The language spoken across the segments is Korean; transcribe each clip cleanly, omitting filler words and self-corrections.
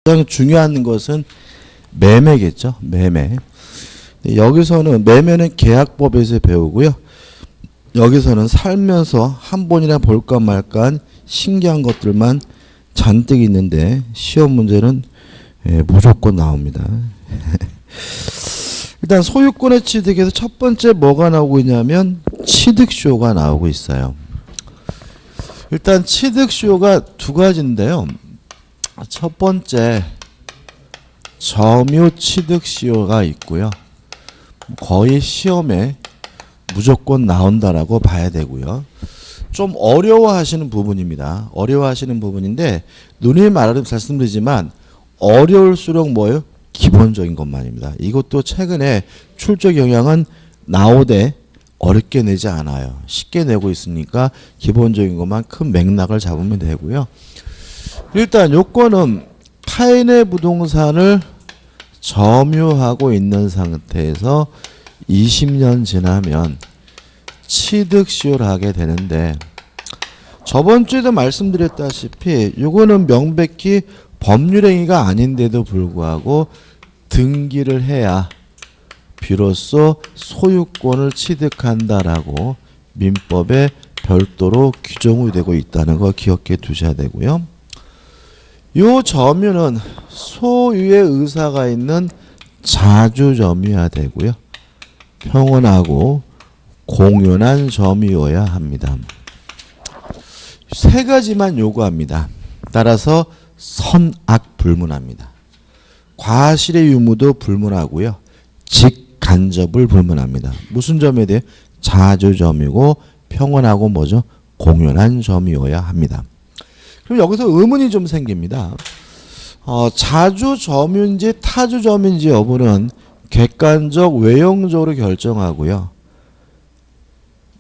가장 중요한 것은 매매겠죠. 매매. 여기서는 매매는 계약법에서 배우고요. 여기서는 살면서 한 번이나 볼까 말까한 신기한 것들만 잔뜩 있는데 시험 문제는 무조건 나옵니다. 일단 소유권의 취득에서 첫 번째 뭐가 나오고 있냐면 취득수요가 나오고 있어요. 일단 취득수요가 두 가지인데요. 첫 번째 점유 취득수요가 있고요. 거의 시험에 무조건 나온다라고 봐야 되고요. 좀 어려워하시는 부분입니다. 어려워하시는 부분인데 누누이 말씀드리지만 어려울수록 뭐예요? 기본적인 것만입니다. 이것도 최근에 출제 경향은 나오되 어렵게 내지 않아요. 쉽게 내고 있으니까 기본적인 것만 큰 맥락을 잡으면 되고요. 일단 요건은 타인의 부동산을 점유하고 있는 상태에서 20년 지나면 취득수요를 하게 되는데 저번 주에도 말씀드렸다시피 요거는 명백히 법률행위가 아닌데도 불구하고 등기를 해야 비로소 소유권을 취득한다라고 민법에 별도로 규정이 되고 있다는 거 기억해 두셔야 되고요. 요 점유는 소유의 의사가 있는 자주점유여야 되고요. 평온하고 공연한 점유여야 합니다. 세 가지만 요구합니다. 따라서 선악 불문합니다. 과실의 유무도 불문하고요. 직간접을 불문합니다. 무슨 점에 대해? 자주점유고 평온하고 뭐죠? 공연한 점유여야 합니다. 그럼 여기서 의문이 좀 생깁니다. 자주점유인지 타주점유인지 여부는 객관적 외형적으로 결정하고요.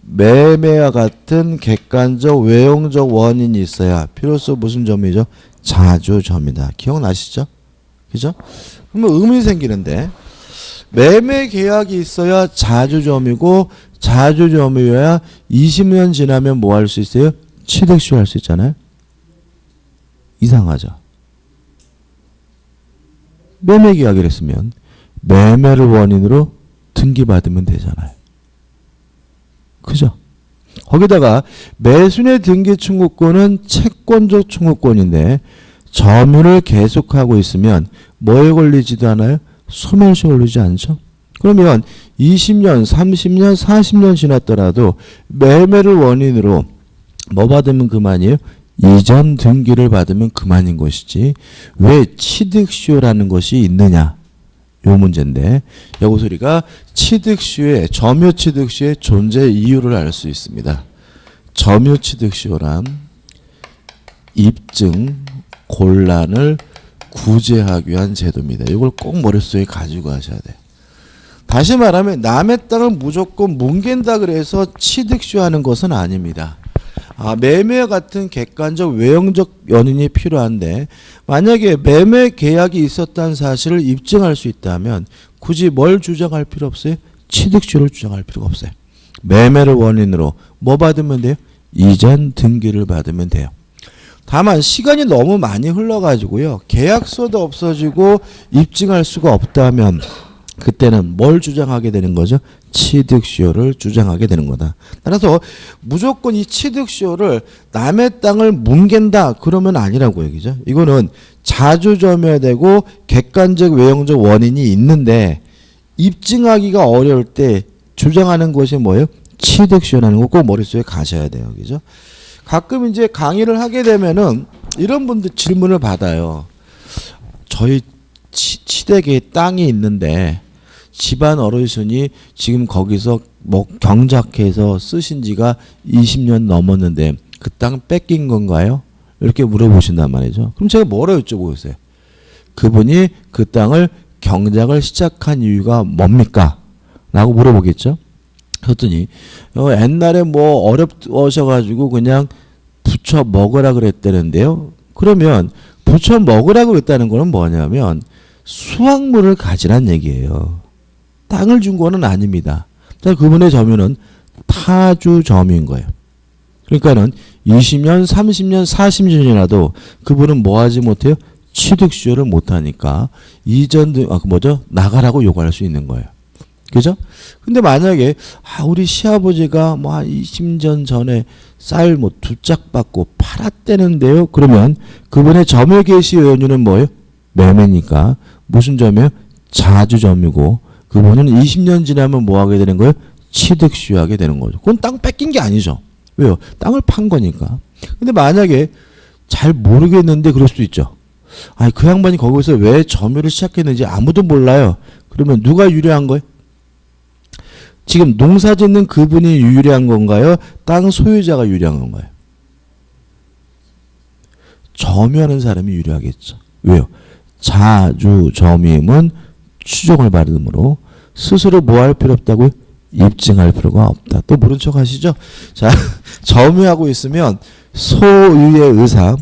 매매와 같은 객관적 외형적 원인이 있어야 비로소 무슨 점이죠? 자주점이다. 기억나시죠? 그죠? 그러면 의문이 생기는데 매매 계약이 있어야 자주점이고 자주점이어야 20년 지나면 뭐 할 수 있어요? 취득수요 할 수 있잖아요. 이상하죠? 매매 계약을 했으면 매매를 원인으로 등기받으면 되잖아요. 그죠? 거기다가 매수인의 등기 청구권은 채권적 청구권인데 점유를 계속하고 있으면 뭐에 걸리지도 않아요? 소멸시효에 걸리지 않죠? 그러면 20년, 30년, 40년 지났더라도 매매를 원인으로 뭐 받으면 그만이에요? 이전 등기를 받으면 그만인 것이지 왜 취득수요라는 것이 있느냐? 요 문제인데 여기서 우리가 취득수요의 점유 취득수요의 존재 이유를 알 수 있습니다. 점유 취득수요란 입증 곤란을 구제하기 위한 제도입니다. 이걸 꼭 머릿속에 가지고 가셔야 돼요. 다시 말하면 남의 땅을 무조건 뭉갠다 그래서 취득수요 하는 것은 아닙니다. 매매와 같은 객관적 외형적 원인이 필요한데 만약에 매매 계약이 있었다는 사실을 입증할 수 있다면 굳이 뭘 주장할 필요 없어요? 취득수요를 주장할 필요가 없어요. 매매를 원인으로 뭐 받으면 돼요? 이전 등기를 받으면 돼요. 다만 시간이 너무 많이 흘러가지고요. 계약서도 없어지고 입증할 수가 없다면 그때는 뭘 주장하게 되는 거죠? 취득수요를 주장하게 되는 거다. 따라서 무조건 이 취득수요를 남의 땅을 뭉갠다 그러면 아니라고 얘기죠. 이거는 자주점유해야 되고 객관적 외형적 원인이 있는데 입증하기가 어려울 때 주장하는 것이 뭐예요? 취득수요라는 거 꼭 머릿속에 가셔야 돼요. 그죠? 가끔 이제 강의를 하게 되면은 이런 분들 질문을 받아요. 저희 시댁에 땅이 있는데 집안 어르신이 지금 거기서 뭐 경작해서 쓰신 지가 20년 넘었는데 그 땅 뺏긴 건가요? 이렇게 물어보신단 말이죠. 그럼 제가 뭐라 여쭤보겠어요? 그분이 그 땅을 경작을 시작한 이유가 뭡니까? 라고 물어보겠죠. 그랬더니 옛날에 뭐 어렵셔가지고 그냥 부쳐 먹으라 그랬다는데요. 그러면 부쳐 먹으라고 그랬다는 거는 뭐냐면 수확물을 가지란 얘기예요. 땅을 준 거는 아닙니다. 그분의 점유는 타주 점유인 거예요. 그러니까는 20년, 30년, 40년이라도 그분은 뭐 하지 못해요? 취득 수요를 못하니까 이전 등 뭐죠? 나가라고 요구할 수 있는 거예요. 그죠? 근데 만약에 우리 시아버지가 뭐 한 20년 전에 쌀 뭐 2짝 받고 팔았대는데요. 그러면 그분의 점유 개시 연유는 뭐예요? 매매니까 무슨 점이에요? 자주점유고 그분은 20년 지나면 뭐 하게 되는 거예요? 취득 수요하게 되는 거죠. 그건 땅 뺏긴 게 아니죠. 왜요? 땅을 판 거니까. 근데 만약에 잘 모르겠는데 그럴 수도 있죠. 아니 그 양반이 거기서 왜 점유를 시작했는지 아무도 몰라요. 그러면 누가 유리한 거예요? 지금 농사 짓는 그분이 유리한 건가요? 땅 소유자가 유리한 건가요? 점유하는 사람이 유리하겠죠. 왜요? 자주점유임은 추종을 받으므로 스스로 뭐 할 필요 없다고요? 입증할 필요가 없다. 또 모른 척 하시죠? 자, 점유하고 있으면 소유의 의사,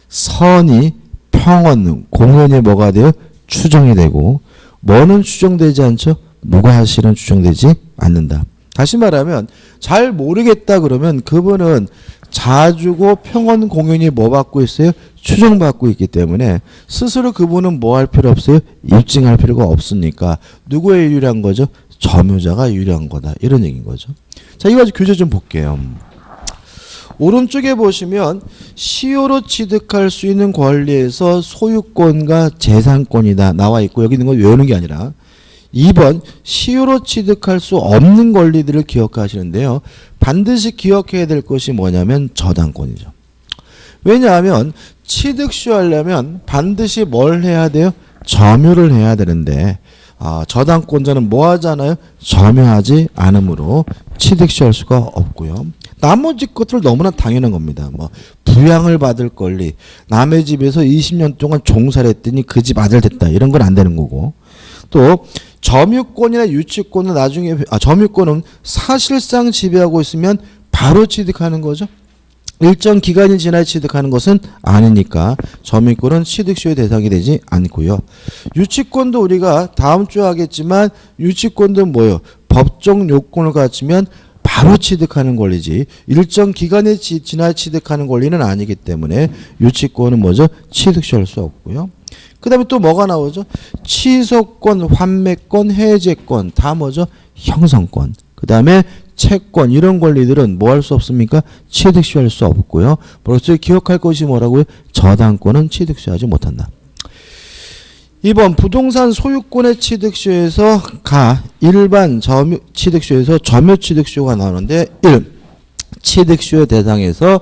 선의, 평언, 공연이 뭐가 돼요? 추정이 되고 뭐는 추정되지 않죠? 무과실은 추정되지 않는다. 다시 말하면 잘 모르겠다 그러면 그분은 자주고 평언 공연이 뭐 받고 있어요? 추정받고 있기 때문에 스스로 그분은 뭐 할 필요 없어요? 입증할 필요가 없으니까 누구에 유리한 거죠? 점유자가 유리한 거다. 이런 얘기인 거죠. 자, 이거 가지고 교재 좀 볼게요. 오른쪽에 보시면 시효로 취득할 수 있는 권리에서 소유권과 재산권이다 나와 있고 여기 있는 건 외우는 게 아니라 2번 시효로 취득할 수 없는 권리들을 기억하시는데요. 반드시 기억해야 될 것이 뭐냐면 저당권이죠. 왜냐하면 취득수하려면 반드시 뭘 해야 돼요? 점유를 해야 되는데 저당권자는 뭐 하잖아요? 점유하지 않으므로 취득수할 수가 없고요. 나머지 것들 너무나 당연한 겁니다. 뭐 부양을 받을 권리, 남의 집에서 20년 동안 종사를 했더니 그 집 아들 됐다. 이런 건 안 되는 거고. 또 점유권이나 유치권은 나중에 점유권은 사실상 지배하고 있으면 바로 취득하는 거죠. 일정 기간이 지나야 취득하는 것은 아니니까 점유권은 취득수의 대상이 되지 않고요. 유치권도 우리가 다음 주에 하겠지만 유치권도 뭐예요? 법정 요건을 갖추면 바로 취득하는 권리지 일정 기간이 지나야 취득하는 권리는 아니기 때문에 유치권은 뭐죠? 취득수할 수 없고요. 그 다음에 또 뭐가 나오죠? 취소권, 환매권, 해제권 다 뭐죠? 형성권. 그 다음에 채권 이런 권리들은 뭐 할 수 없습니까? 취득수할 수 없고요. 벌써 기억할 것이 뭐라고요? 저당권은 취득수하지 못한다. 2번 부동산 소유권의 취득수에서 일반 점유 취득수에서 점유 취득수가 나오는데 1. 취득수의 대상에서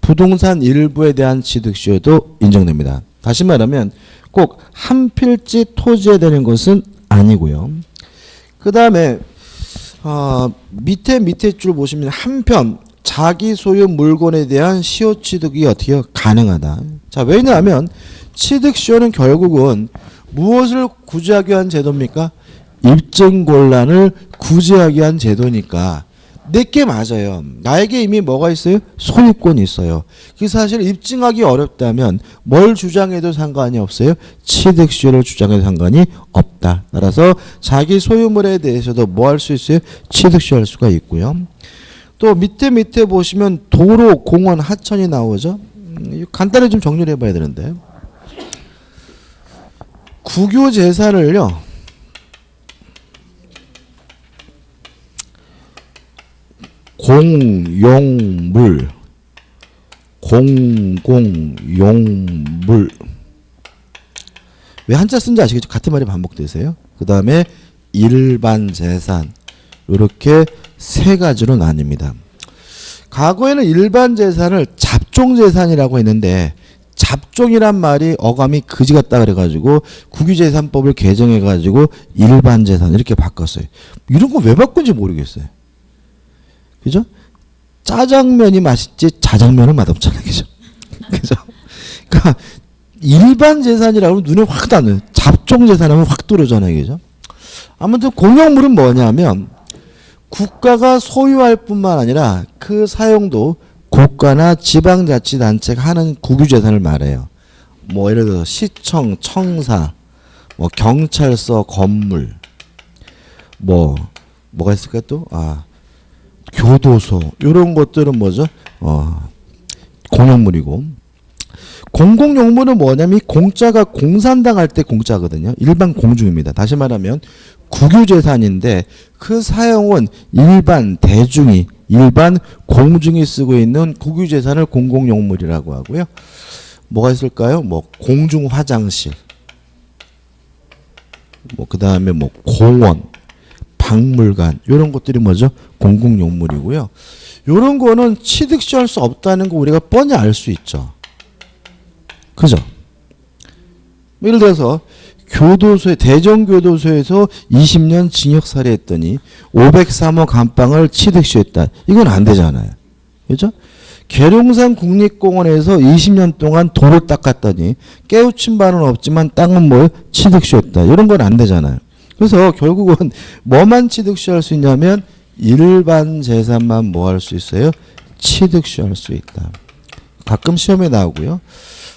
부동산 일부에 대한 취득수도 인정됩니다. 다시 말하면 꼭 한 필지 토지에 되는 것은 아니고요. 그 다음에 밑에 줄 보시면 한편 자기 소유 물건에 대한 시효 취득이 어떻게 가능하다. 자, 왜냐하면 취득 시효는 결국은 무엇을 구제하기 위한 제도입니까? 입증 곤란을 구제하기 위한 제도니까 내게 맞아요. 나에게 이미 뭐가 있어요? 소유권이 있어요. 그 사실 입증하기 어렵다면 뭘 주장해도 상관이 없어요. 취득수요를 주장해도 상관이 없다. 따라서 자기 소유물에 대해서도 뭐 할 수 있어요? 취득수요할 수가 있고요. 또 밑에 보시면 도로, 공원, 하천이 나오죠. 간단히 좀 정리를 해봐야 되는데 국유재산을요. 공용물, 공공용물. 왜 한자 쓴지 아시겠죠? 같은 말이 반복되세요. 그 다음에 일반 재산. 이렇게 세 가지로 나뉩니다. 과거에는 일반 재산을 잡종재산이라고 했는데 잡종이란 말이 어감이 그지 같다 그래가지고 국유재산법을 개정해가지고 일반 재산 이렇게 바꿨어요. 이런 거 왜 바꾼지 모르겠어요. 그죠? 짜장면이 맛있지 자장면은 맛없잖아요. 그죠? 그죠? 그러니까 일반 재산이라고 하면 눈에 확 닿는 잡종 재산하면 확 들어오잖아요. 그죠? 아무튼 공용물은 뭐냐면 국가가 소유할 뿐만 아니라 그 사용도 국가나 지방자치단체가 하는 국유재산을 말해요. 뭐 예를 들어서 시청, 청사, 뭐 경찰서, 건물, 뭐가 있을까요 또? 교도소 이런 것들은 뭐죠? 공용물이고 공공용물은 뭐냐면 공짜가 공산당할 때 공짜거든요. 일반 공중입니다. 다시 말하면 국유재산인데 그 사용은 일반 대중이 일반 공중이 쓰고 있는 국유재산을 공공용물이라고 하고요. 뭐가 있을까요? 뭐 공중 화장실, 뭐 그다음에 뭐 공원, 박물관 이런 것들이 뭐죠? 공공용물이고요. 이런 거는 취득시할 수 없다는 거 우리가 뻔히 알 수 있죠. 그죠? 예를 들어서 교도소에 대전교도소에서 20년 징역 살해했더니 503호 감방을 취득시했다. 이건 안 되잖아요. 그죠? 계룡산 국립공원에서 20년 동안 돌을 닦았더니 깨우친 바는 없지만 땅은 뭘 취득시했다. 이런 건 안 되잖아요. 그래서 결국은 뭐만 취득시할 수 있냐면 일반 재산만 뭐 할 수 있어요? 취득시할 수 있다. 가끔 시험에 나오고요.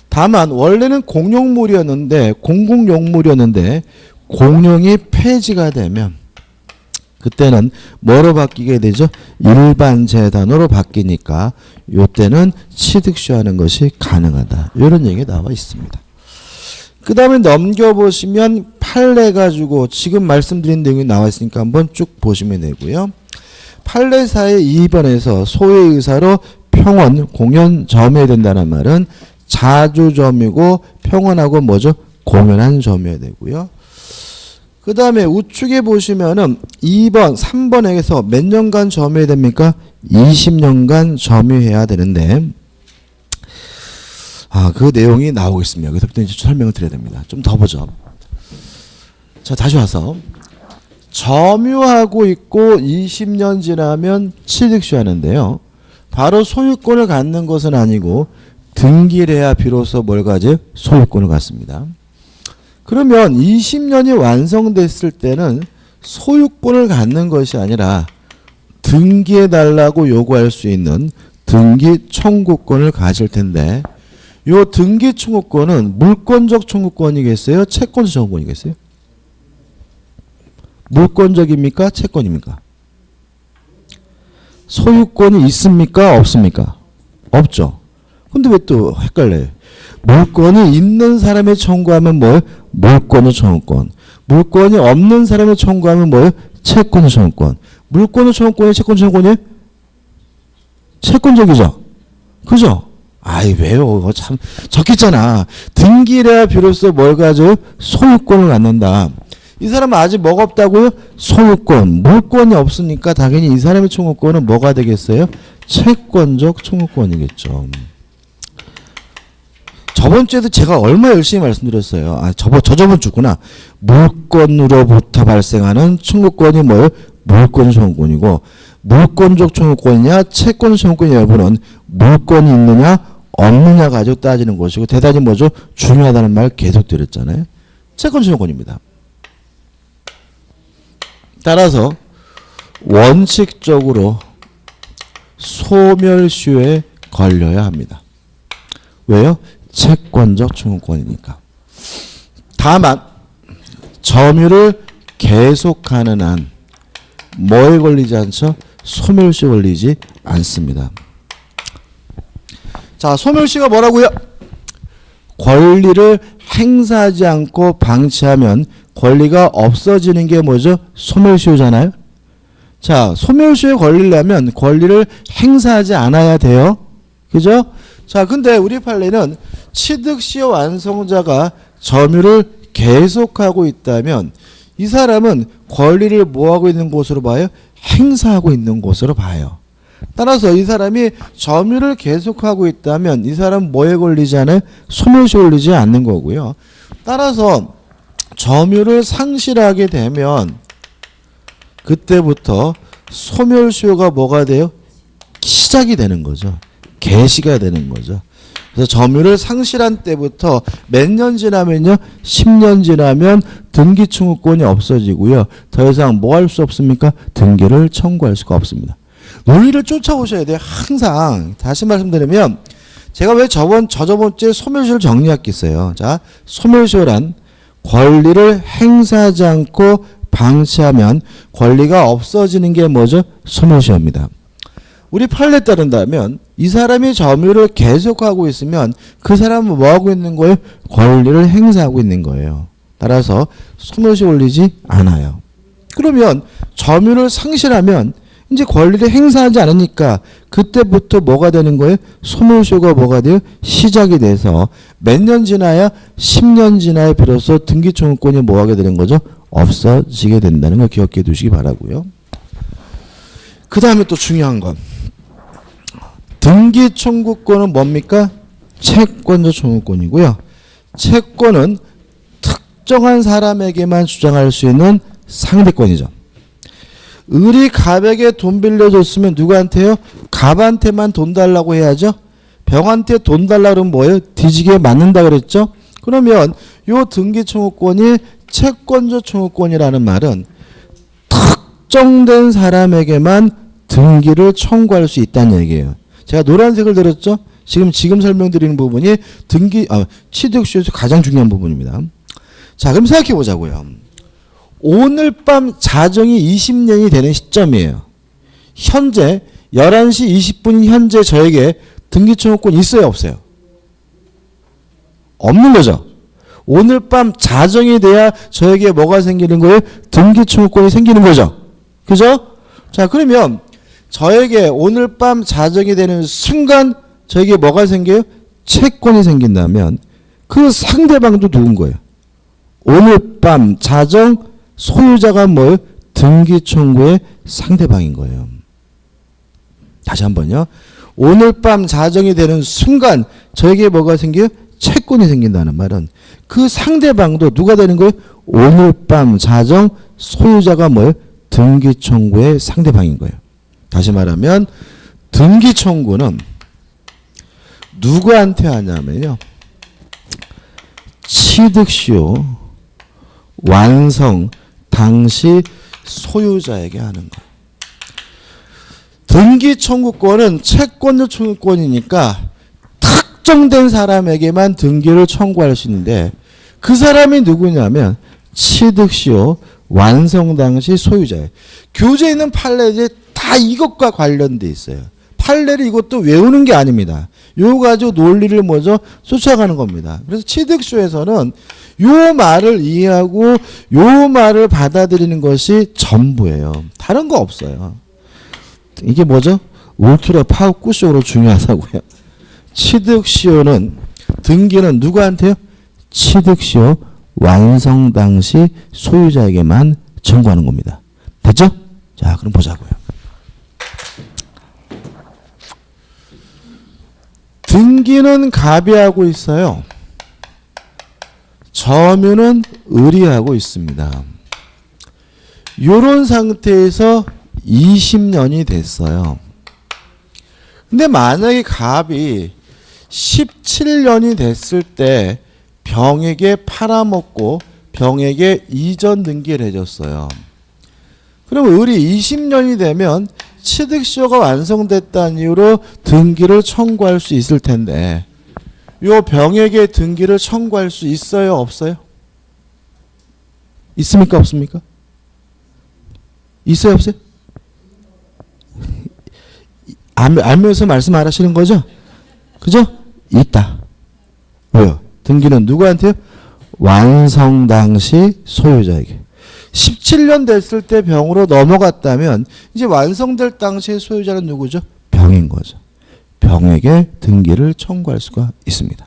다만 원래는 공용물이었는데 공공용물이었는데 공용이 폐지가 되면 그때는 뭐로 바뀌게 되죠? 일반 재단으로 바뀌니까 이때는 취득시하는 것이 가능하다. 이런 얘기가 나와 있습니다. 그 다음에 넘겨보시면 판례 가지고 지금 말씀드린 내용이 나와 있으니까 한번 쭉 보시면 되고요. 판례사의 2번에서 소의 의사로 평원, 공연, 점유해야 된다는 말은 자주점유고 평원하고 뭐죠? 공연한 점유해야 되고요. 그 다음에 우측에 보시면은 2번, 3번에서 몇 년간 점유해야 됩니까? 20년간 점유해야 되는데 그 내용이 나오고 있습니다. 여기서부터 이제 설명을 드려야 됩니다. 좀 더 보죠. 자, 다시 와서 점유하고 있고 20년 지나면 취득시하는데요. 바로 소유권을 갖는 것은 아니고 등기를 해야 비로소 뭘 가지? 소유권을 갖습니다. 그러면 20년이 완성됐을 때는 소유권을 갖는 것이 아니라 등기해달라고 요구할 수 있는 등기 청구권을 가질 텐데 요 등기 청구권은 물권적 청구권이겠어요? 채권적 청구권이겠어요? 물권적입니까? 채권입니까? 소유권이 있습니까? 없습니까? 없죠. 근데 왜 또 헷갈려요? 물권이 있는 사람의 청구하면 뭐예요? 물권의 청구권. 물권이 없는 사람의 청구하면 뭐예요? 채권의 청구권. 물권의 청구권이 채권의 청구권이에요? 채권적이죠? 그죠? 아이 왜요? 참 적겠잖아. 등기를 해야 비로소 뭘 가져요? 소유권을 갖는다. 이 사람은 아직 뭐가 없다고요? 소유권. 물권이 없으니까 당연히 이 사람의 청구권은 뭐가 되겠어요? 채권적 청구권이겠죠. 저번 주에도 제가 얼마 열심히 말씀드렸어요. 저번 주구나. 물권으로부터 발생하는 청구권이 뭐예요? 물권 청구권이고 물권적 청구권이냐 채권 청구권 여부는 물권이 있느냐 없느냐 가지고 따지는 것이고 대단히 뭐죠? 중요하다는 말 계속 드렸잖아요. 채권 청구권입니다. 따라서 원칙적으로 소멸시효에 걸려야 합니다. 왜요? 채권적 청구권이니까. 다만 점유를 계속하는 한 뭐에 걸리지 않죠? 소멸시효에 걸리지 않습니다. 자, 소멸시효가 뭐라고요? 권리를 행사하지 않고 방치하면 권리가 없어지는 게 뭐죠? 소멸시효잖아요. 자, 소멸시효에 걸리려면 권리를 행사하지 않아야 돼요. 그죠? 자, 근데 우리 판례는 취득시효 완성자가 점유를 계속하고 있다면 이 사람은 권리를 뭐하고 있는 곳으로 봐요? 행사하고 있는 곳으로 봐요. 따라서 이 사람이 점유를 계속하고 있다면 이 사람은 뭐에 걸리지 않아요? 소멸시효에 걸리지 않는 거고요. 따라서 점유를 상실하게 되면 그때부터 소멸시효가 뭐가 돼요? 시작이 되는 거죠. 개시가 되는 거죠. 그래서 점유를 상실한 때부터 몇 년 지나면요? 10년 지나면 등기 청구권이 없어지고요. 더 이상 뭐 할 수 없습니까? 등기를 청구할 수가 없습니다. 논리를 쫓아오셔야 돼요. 항상. 다시 말씀드리면 제가 왜 저번 주에 소멸시효를 정리했겠어요. 자, 소멸시효란 권리를 행사하지 않고 방치하면 권리가 없어지는 게 뭐죠? 소멸시효입니다. 우리 판례에 따른다면 이 사람이 점유를 계속하고 있으면 그 사람은 뭐하고 있는 거예요? 권리를 행사하고 있는 거예요. 따라서 소멸시 올리지 않아요. 그러면 점유를 상실하면 이제 권리를 행사하지 않으니까 그때부터 뭐가 되는 거예요? 소멸시효가 뭐가 돼요? 시작이 돼서 몇 년 지나야 10년 지나야 비로소 등기청구권이 뭐하게 되는 거죠? 없어지게 된다는 거 기억해 두시기 바라고요. 그 다음에 또 중요한 건 등기청구권은 뭡니까? 채권자 청구권이고요. 채권은 특정한 사람에게만 주장할 수 있는 상대권이죠. 을이 갑에게 돈 빌려줬으면 누구한테요? 갑한테만 돈 달라고 해야죠. 병한테 돈 달라고 그러면 뭐예요? 뒤지게 맞는다 그랬죠. 그러면 요 등기청구권이 채권자 청구권이라는 말은 특정된 사람에게만 등기를 청구할 수 있다는 얘기예요. 제가 노란색을 들었죠. 지금 설명드리는 부분이 취득시효에서 가장 중요한 부분입니다. 자, 그럼 생각해 보자고요. 오늘 밤 자정이 20년이 되는 시점이에요. 현재 11시 20분인 현재 저에게 등기청구권이 있어요, 없어요? 없는 거죠. 오늘 밤 자정이 돼야 저에게 뭐가 생기는 거예요? 등기청구권이 생기는 거죠. 그죠? 자, 그러면 저에게 오늘 밤 자정이 되는 순간 저에게 뭐가 생겨요? 채권이 생긴다면 그 상대방도 누군 거예요? 오늘 밤 자정 소유자가 뭐예요? 등기청구의 상대방인 거예요. 다시 한번요. 오늘 밤 자정이 되는 순간 저에게 뭐가 생겨요? 채권이 생긴다는 말은 그 상대방도 누가 되는 거예요? 오늘 밤 자정 소유자가 뭐예요? 등기청구의 상대방인 거예요. 다시 말하면 등기청구는 누구한테 하냐면요. 취득시효 완성 당시 소유자에게 하는 거예요. 등기청구권은 채권자 청구권이니까 특정된 사람에게만 등기를 청구할 수 있는데 그 사람이 누구냐면 취득시효 완성 당시 소유자예요. 교재에 있는 판례에 다 이것과 관련돼 있어요. 판례를 이것도 외우는 게 아닙니다. 요거 가지고 논리를 뭐죠? 쫓아가는 겁니다. 그래서 취득시효에서는 요 말을 이해하고 요 말을 받아들이는 것이 전부예요. 다른 거 없어요. 이게 뭐죠? 울트라 파워 쿠션으로 중요하다고요. 취득시효는 등기는 누구한테요? 취득시효 완성 당시 소유자에게만 청구하는 겁니다. 됐죠? 자, 그럼 보자고요. 등기는 갑이 하고 있어요. 점유는 을이 하고 있습니다. 이런 상태에서 20년이 됐어요. 근데 만약에 갑이 17년이 됐을 때 병에게 팔아먹고 병에게 이전 등기를 해줬어요. 그럼 을이 20년이 되면 취득시효가 완성됐다는 이유로 등기를 청구할 수 있을 텐데 요 병에게 등기를 청구할 수 있어요, 없어요? 있습니까, 없습니까? 있어요, 없어요? 알면서 말씀 안 하시는 거죠? 그죠? 있다. 왜요? 등기는 누구한테요? 완성 당시 소유자에게. 17년 됐을 때 병으로 넘어갔다면 이제 완성될 당시의 소유자는 누구죠? 병인 거죠. 병에게 등기를 청구할 수가 있습니다.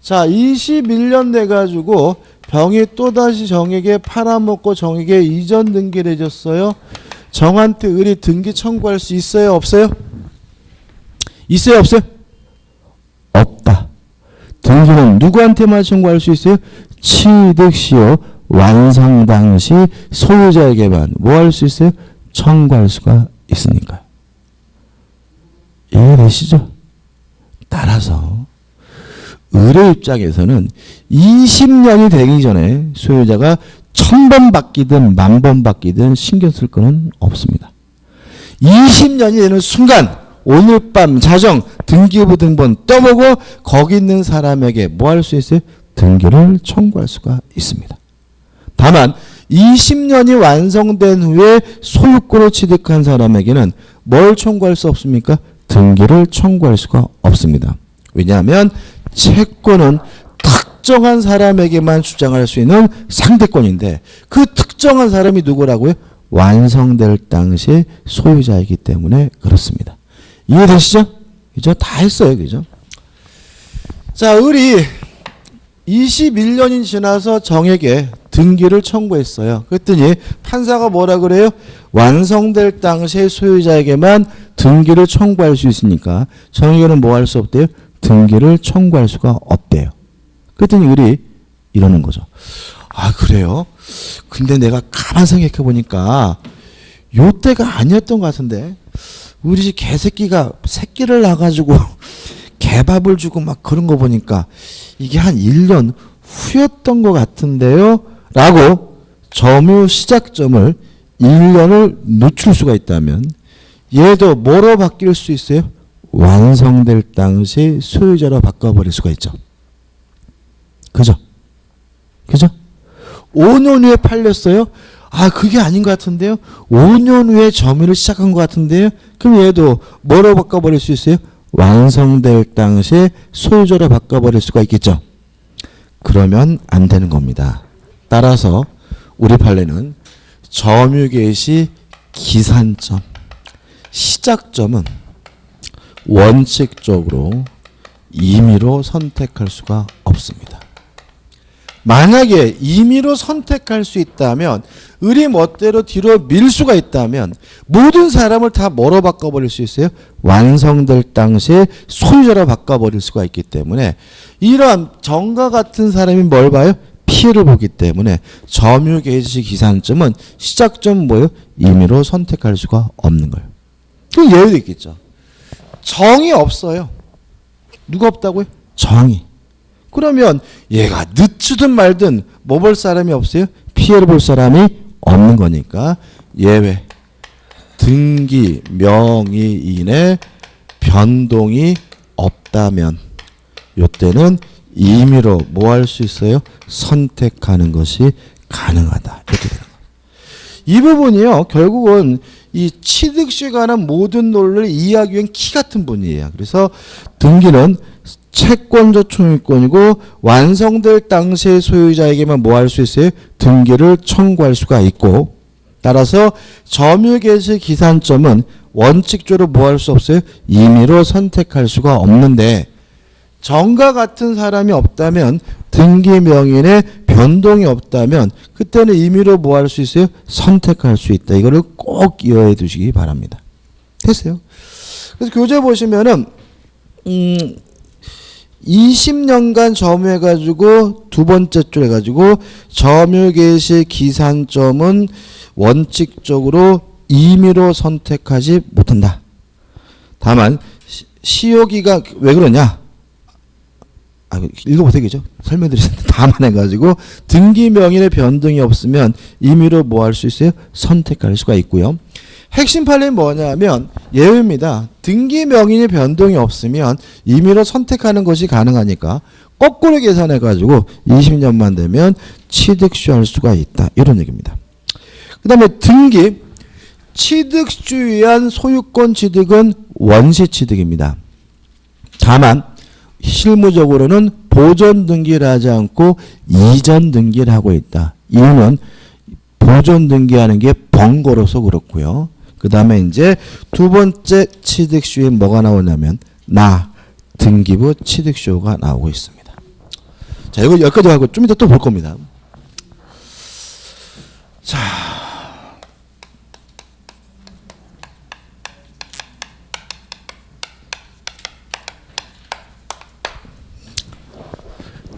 자, 21년 돼가지고 병이 또다시 정에게 팔아먹고 정에게 이전 등기를 해줬어요. 정한테 을이 등기 청구할 수 있어요, 없어요? 있어요, 없어요? 없다. 등기는 누구한테만 청구할 수 있어요? 취득시효 완성 당시 소유자에게만 뭐 할 수 있어요? 청구할 수가 있으니까요. 이해되시죠? 따라서 을의 입장에서는 20년이 되기 전에 소유자가 1000번 바뀌든 10,000번 바뀌든 신경 쓸 거는 없습니다. 20년이 되는 순간 오늘 밤 자정 등기부 등본 떠보고 거기 있는 사람에게 뭐 할 수 있어요? 등기를 청구할 수가 있습니다. 다만 20년이 완성된 후에 소유권을 취득한 사람에게는 뭘 청구할 수 없습니까? 등기를 청구할 수가 없습니다. 왜냐하면 채권은 특정한 사람에게만 주장할 수 있는 상대권인데 그 특정한 사람이 누구라고요? 완성될 당시 소유자이기 때문에 그렇습니다. 이해되시죠? 그죠? 다 했어요. 그죠? 자, 을이 21년이 지나서 정에게 등기를 청구했어요. 그랬더니 판사가 뭐라 그래요? 완성될 당시에 소유자에게만 등기를 청구할 수 있으니까 정에게는 뭐 할 수 없대요? 등기를 청구할 수가 없대요. 그랬더니 을이 이러는 거죠. 아, 그래요? 근데 내가 가만 생각해 보니까 요때가 아니었던 것 같은데 우리 집 개새끼가 새끼를 낳아가지고 개밥을 주고 막 그런 거 보니까 이게 한 1년 후였던 것 같은데요? 라고 점유 시작점을 1년을 늦출 수가 있다면 얘도 뭐로 바뀔 수 있어요? 완성될 당시 소유자로 바꿔버릴 수가 있죠. 그죠? 그죠? 5년 후에 팔렸어요? 아, 그게 아닌 것 같은데요? 5년 후에 점유를 시작한 것 같은데요? 그럼 얘도 뭐로 바꿔버릴 수 있어요? 완성될 당시에 소유자로 바꿔버릴 수가 있겠죠. 그러면 안 되는 겁니다. 따라서 우리 판례는 점유 개시 기산점, 시작점은 원칙적으로 임의로 선택할 수가 없습니다. 만약에 임의로 선택할 수 있다면 을이 멋대로 뒤로 밀 수가 있다면 모든 사람을 다 뭐로 바꿔버릴 수 있어요? 완성될 당시에 소유자로 바꿔버릴 수가 있기 때문에 이러한 정과 같은 사람이 뭘 봐요? 피해를 보기 때문에 점유 개시 기산점은 시작점 뭐예요? 임의로 선택할 수가 없는 거예요. 그 예외도 있겠죠. 정이 없어요. 누가 없다고요? 정이. 그러면 얘가 늦추든 말든 뭐 볼 사람이 없어요? 피해를 볼 사람이 없는 거니까 예외. 등기 명의인의 변동이 없다면 이때는 임의로 뭐 할 수 있어요? 선택하는 것이 가능하다. 이렇게 되는 거예요. 이 부분이요. 결국은 이 취득시에 관한 모든 논리를 이해하기 위한 키 같은 분이에요. 그래서 등기는 채권적 총유권이고 완성될 당시의 소유자에게만 뭐 할 수 있어요? 등기를 청구할 수가 있고 따라서 점유 개시 기산점은 원칙적으로 뭐 할 수 없어요? 임의로 선택할 수가 없는데 정과 같은 사람이 없다면 등기 명인의 변동이 없다면 그때는 임의로 뭐 할 수 있어요? 선택할 수 있다. 이거를 꼭 이해해 두시기 바랍니다. 됐어요? 그래서 교재 보시면은 20년간 점유해가지고 두 번째 줄 해가지고 점유 개시 기산점은 원칙적으로 임의로 선택하지 못한다. 다만 시효기가 왜 그러냐? 읽어보세요. 그죠? 설명드리는데 다만 해가지고 등기 명인의 변동이 없으면 임의로 뭐 할 수 있어요? 선택할 수가 있고요. 핵심 판례는 뭐냐면 예외입니다. 등기 명인의 변동이 없으면 임의로 선택하는 것이 가능하니까 거꾸로 계산해가지고 20년만 되면 취득시할 수가 있다. 이런 얘기입니다. 그 다음에 등기 취득시에 의한 소유권 취득은 원시취득입니다. 다만 실무적으로는 보존 등기를 하지 않고 이전 등기를 하고 있다. 이유는 보존 등기하는 게 번거로워서 그렇고요. 그 다음에 이제 두 번째 취득시효에 뭐가 나오냐면 등기부 취득시효가 나오고 있습니다. 자, 이거 여기까지 하고 좀 이따 또 볼 겁니다. 자,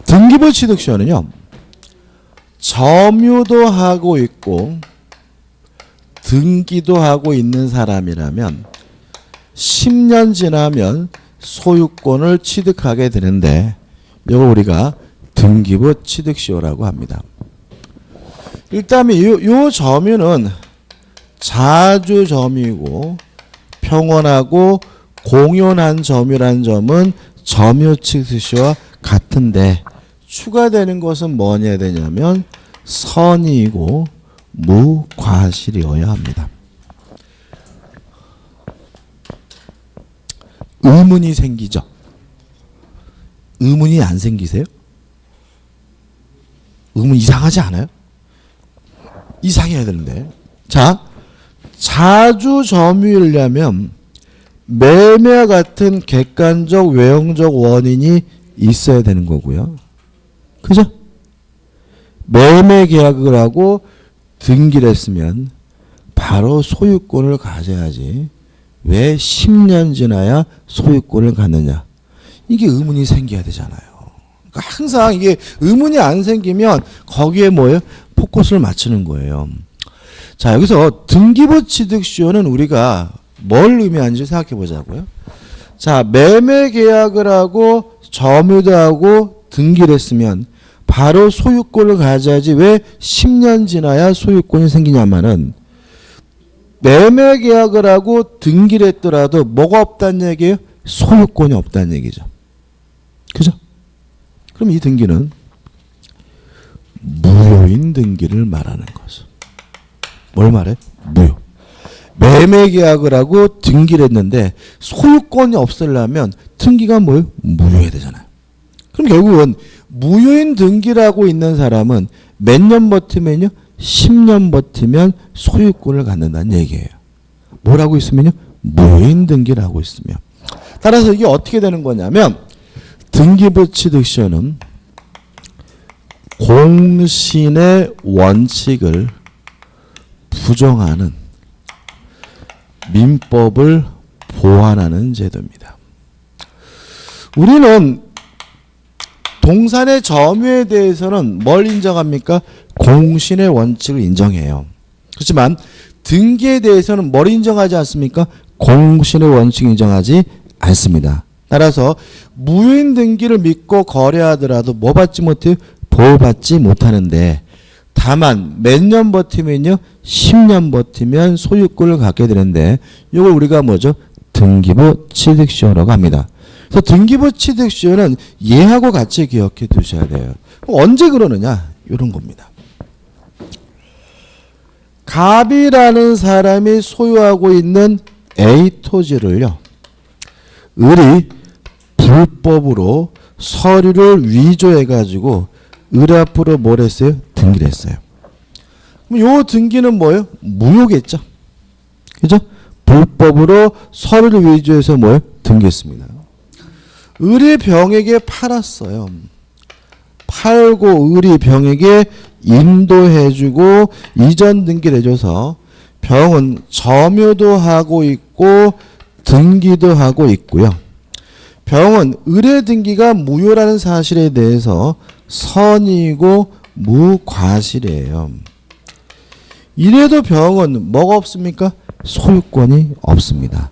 등기부 취득시효는요. 점유도 하고 있고 등기도 하고 있는 사람이라면 10년 지나면 소유권을 취득하게 되는데 이거 우리가 등기부 취득시효라고 합니다. 일단 이 점유는 자주 점유이고 평온하고 공연한 점유란 점은 점유 취득시효와 같은데 추가되는 것은 뭐냐 되냐면 선의이고 무과실이어야 합니다. 의문이 생기죠. 의문이 안 생기세요? 의문 이상하지 않아요? 이상해야 되는데. 자, 자주 점유이려면 매매와 같은 객관적 외형적 원인이 있어야 되는 거고요. 그죠? 매매 계약을 하고 등기를 했으면 바로 소유권을 가져야지 왜 10년 지나야 소유권을 갖느냐. 이게 의문이 생겨야 되잖아요. 그러니까 항상 이게 의문이 안 생기면 거기에 뭐예요? 포커스를 맞추는 거예요. 자, 여기서 등기부 취득 시효는 우리가 뭘 의미하는지 생각해 보자고요. 자, 매매 계약을 하고 점유도 하고 등기를 했으면 바로 소유권을 가져야지 왜 10년 지나야 소유권이 생기냐면은 매매 계약을 하고 등기를 했더라도 뭐가 없다는 얘기예요? 소유권이 없다는 얘기죠. 그죠? 그럼 이 등기는 무효인 등기를 말하는 거죠. 뭘 말해? 무효. 매매 계약을 하고 등기를 했는데 소유권이 없으려면 등기가 뭐예요? 무효해야 되잖아요. 그럼 결국은 무효인 등기를 하고 있는 사람은 몇 년 버티면요? 10년 버티면 소유권을 갖는다는 얘기예요. 뭘 하고 있으면요? 무효인 등기를 하고 있으면. 따라서 이게 어떻게 되는 거냐면 등기부 취득시효는 공신의 원칙을 부정하는 민법을 보완하는 제도입니다. 우리는 동산의 점유에 대해서는 뭘 인정합니까? 공신의 원칙을 인정해요. 그렇지만 등기에 대해서는 뭘 인정하지 않습니까? 공신의 원칙을 인정하지 않습니다. 따라서 무효인 등기를 믿고 거래하더라도 뭐 받지 못해요? 보호받지 못하는데 다만 몇 년 버티면요? 10년 버티면 소유권을 갖게 되는데 이걸 우리가 뭐죠? 등기부 취득시효라고 합니다. 그래서 등기부 취득시효는 얘하고 같이 기억해 두셔야 돼요. 언제 그러느냐? 이런 겁니다. 갑이라는 사람이 소유하고 있는 A 토지를요. 을이 불법으로 서류를 위조해가지고 을 앞으로 뭘 했어요? 등기를 했어요. 그럼 요 등기는 뭐예요? 무효겠죠. 그죠? 불법으로 서류를 위조해서 뭘 등기했습니다. 을이 병에게 팔았어요. 팔고 을이 병에게 인도해주고 이전 등기를 해줘서 병은 점유도 하고 있고 등기도 하고 있고요. 병은 을의 등기가 무효라는 사실에 대해서 선의고 무과실이에요. 이래도 병은 뭐가 없습니까? 소유권이 없습니다.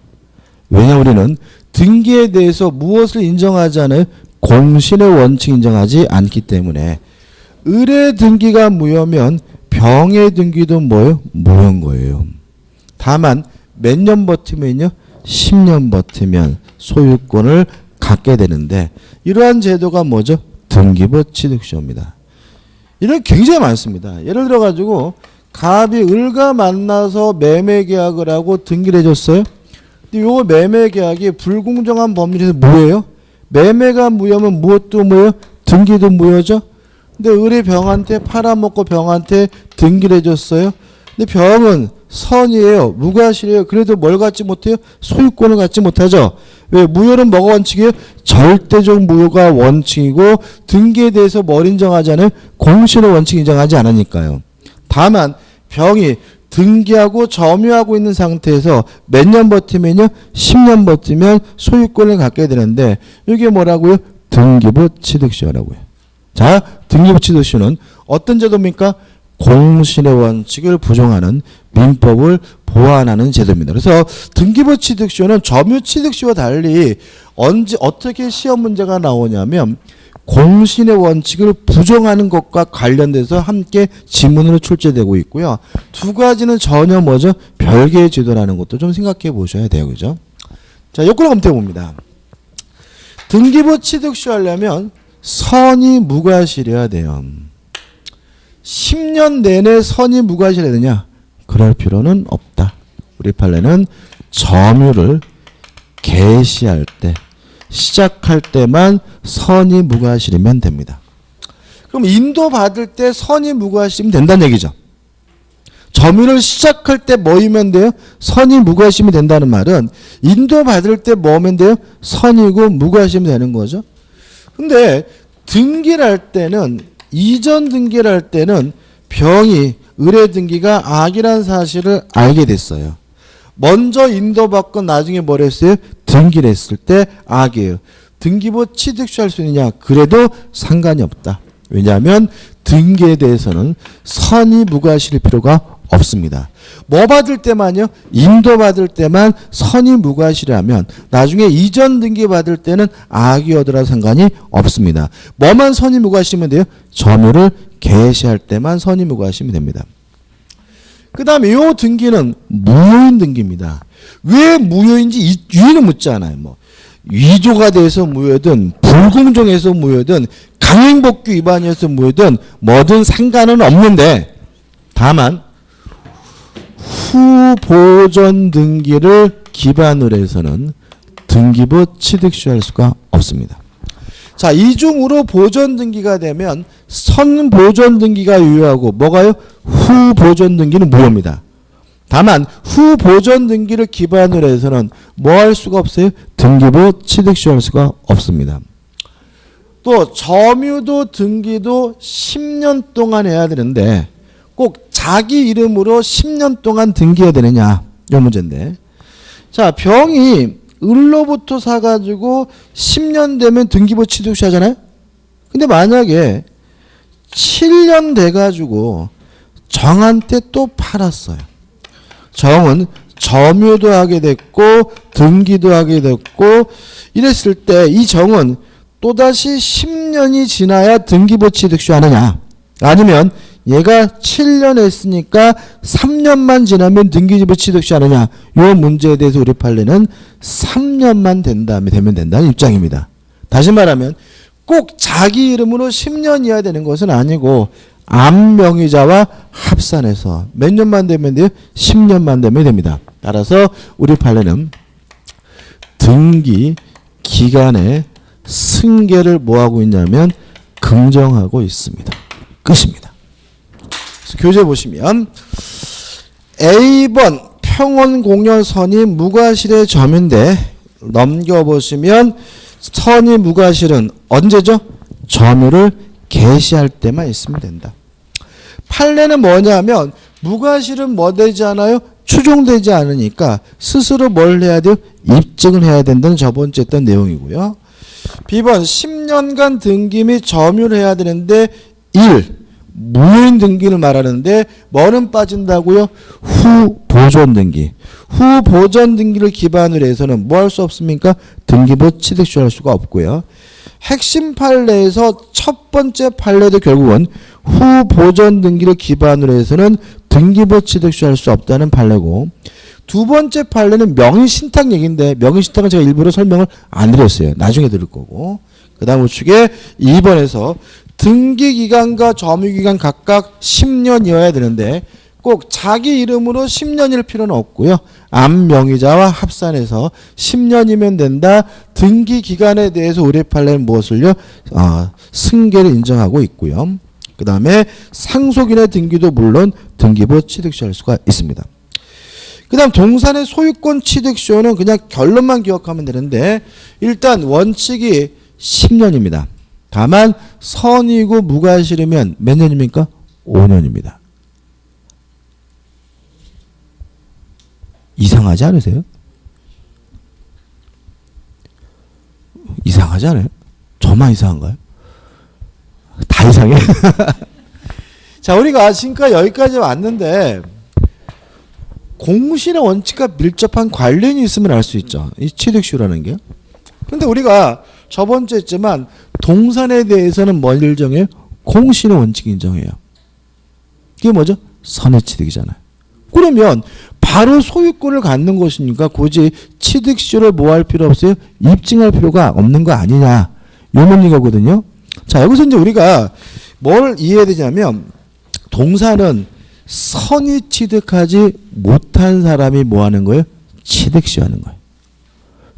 왜냐 우리는 등기에 대해서 무엇을 인정하지 않아요? 공신의 원칙 인정하지 않기 때문에 을의 등기가 무효면 병의 등기도 뭐예요? 무효인 거예요. 다만 몇 년 버티면요? 10년 버티면 소유권을 갖게 되는데 이러한 제도가 뭐죠? 등기부 취득시효입니다. 이런 굉장히 많습니다. 예를 들어 가지고 갑이 을과 만나서 매매 계약을 하고 등기를 해줬어요. 근데 요 매매 계약이 불공정한 법률에서 무효예요. 매매가 무효면 무엇도 무효? 등기도 무효죠. 근데 을이 병한테 팔아먹고 병한테 등기를 해줬어요. 근데 병은 선이에요. 무과실이에요. 그래도 뭘 갖지 못해요? 소유권을 갖지 못하죠. 왜? 무효는 뭐가 원칙이에요? 절대적 무효가 원칙이고 등기에 대해서 뭘 인정하지 않아요? 공신의 원칙 인정하지 않으니까요. 다만 병이 등기하고 점유하고 있는 상태에서 몇 년 버티면요? 10년 버티면 소유권을 갖게 되는데 이게 뭐라고요? 등기부 취득시효라고요. 자, 등기부 취득시효는 어떤 제도입니까? 공신의 원칙을 부정하는 민법을 보완하는 제도입니다. 그래서 등기부 취득시효는 점유 취득시효와 달리 언제 어떻게 시험 문제가 나오냐면 공신의 원칙을 부정하는 것과 관련돼서 함께 지문으로 출제되고 있고요. 두 가지는 전혀 뭐죠? 별개의 제도라는 것도 좀 생각해 보셔야 돼요. 그죠? 자, 요거를 검토해 봅니다. 등기부 취득시효 하려면 선이 무과실이어야 돼요. 10년 내내 선이 무과실해야 되냐? 그럴 필요는 없다. 우리 판례는 점유를 개시할 때 시작할 때만 선이 무과실이면 됩니다. 그럼 인도받을 때 선이 무과실이면 된다는 얘기죠. 점유를 시작할 때 뭐이면 돼요? 선이 무과실이 된다는 말은 인도받을 때 뭐면 돼요? 선이고 무과실이 되는 거죠. 근데 등기를 할 때는, 이전 등기를 할 때는 병이 의뢰 등기가 악이라는 사실을 알게 됐어요. 먼저 인도받고 나중에 뭘 했어요? 등기를 했을 때 악이에요. 등기부 취득시할 수 있느냐? 그래도 상관이 없다. 왜냐하면 등기에 대해서는 선이 무과실일 필요가 없습니다. 뭐 받을 때만요? 인도받을 때만 선이 무과실하면 나중에 이전 등기 받을 때는 악이어더라 상관이 없습니다. 뭐만 선이 무과실이면 돼요? 점유를 개시할 때만 선이 무과실이면 됩니다. 그 다음에 이 등기는 무효인 등기입니다. 왜 무효인지 이유는 묻지 않아요. 뭐 위조가 돼서 무효든 불공정해서 무효든 강행법규 위반이어서 무효든 뭐든 상관은 없는데, 다만 후보전 등기를 기반으로 해서는 등기부 취득시할 수가 없습니다. 자, 이중으로 보전 등기가 되면 선보전 등기가 유효하고 뭐가요? 후보전 등기는 무효입니다. 다만 후보전 등기를 기반으로 해서는 뭐 할 수가 없어요? 등기부 취득시할 수가 없습니다. 또 점유도 등기도 10년 동안 해야 되는데 꼭 자기 이름으로 10년 동안 등기해야 되느냐, 이 문제인데, 자, 병이 을로부터 사가지고 10년 되면 등기부 취득시 하잖아요. 근데 만약에 7년 돼가지고 정한테 또 팔았어요. 정은 점유도 하게 됐고 등기도 하게 됐고 이랬을 때 이 정은 또다시 10년이 지나야 등기부 취득시 하느냐, 아니면 얘가 7년 했으니까 3년만 지나면 등기부 취득시 하느냐, 이 문제에 대해서 우리 판례는 3년만 되면 된다는 입장입니다. 다시 말하면 꼭 자기 이름으로 10년이어야 되는 것은 아니고 암명의자와 합산해서 몇 년만 되면 돼요? 10년만 되면 됩니다. 따라서 우리 판례는 등기 기간에 승계를 뭐하고 있냐면 긍정하고 있습니다. 끝입니다. 교재 보시면 A번 평원공연선이 무과실의 점인데 넘겨보시면 선이 무과실은 언제죠? 점유를 개시할 때만 있으면 된다. 판례는 뭐냐면 무과실은 뭐 되지 않아요? 추종되지 않으니까 스스로 뭘 해야 돼요? 입증을 해야 된다는 저번주에 했던 내용이고요. B번 10년간 등기 및 점유를 해야 되는데 1. 무효인 등기를 말하는데 뭐는 빠진다고요? 후보전 등기. 후보전 등기를 기반으로 해서는 뭐 할 수 없습니까? 등기부 취득시할 수가 없고요. 핵심 판례에서 첫 번째 판례도 결국은 후보전 등기를 기반으로 해서는 등기부 취득시할 수 없다는 판례고, 두 번째 판례는 명의신탁 얘기인데 명의신탁은 제가 일부러 설명을 안 드렸어요. 나중에 들을 거고. 그 다음 우측에 2번에서 등기기간과 점유기간 각각 10년이어야 되는데 꼭 자기 이름으로 10년일 필요는 없고요. 암명의자와 합산해서 10년이면 된다. 등기기간에 대해서 우리 판례는 무엇을요? 승계를 인정하고 있고요. 그 다음에 상속인의 등기도 물론 등기부 취득시할 수가 있습니다. 그 다음 동산의 소유권 취득시효는 그냥 결론만 기억하면 되는데 일단 원칙이 10년입니다. 다만 선이고 무과실이면 몇 년입니까? 5년입니다. 이상하지 않으세요? 이상하지 않아요? 저만 이상한가요? 다 이상해? 자, 우리가 지금까지 여기까지 왔는데 공실의 원칙과 밀접한 관련이 있으면 알 수 있죠. 이 취득시효라는 게. 근데 우리가 저번 주에 했지만 동산에 대해서는 뭘 정해요? 공실의 원칙 인정해요. 이게 뭐죠? 선의취득이잖아요. 그러면 바로 소유권을 갖는 것이니까 굳이 취득시효를 뭐 할 필요 없어요? 입증할 필요가 없는 거 아니냐. 요 논리거든요. 자, 여기서 이제 우리가 뭘 이해해야 되냐면 동산은 선의취득하지 못한 사람이 뭐 하는 거예요? 취득시효하는 거예요.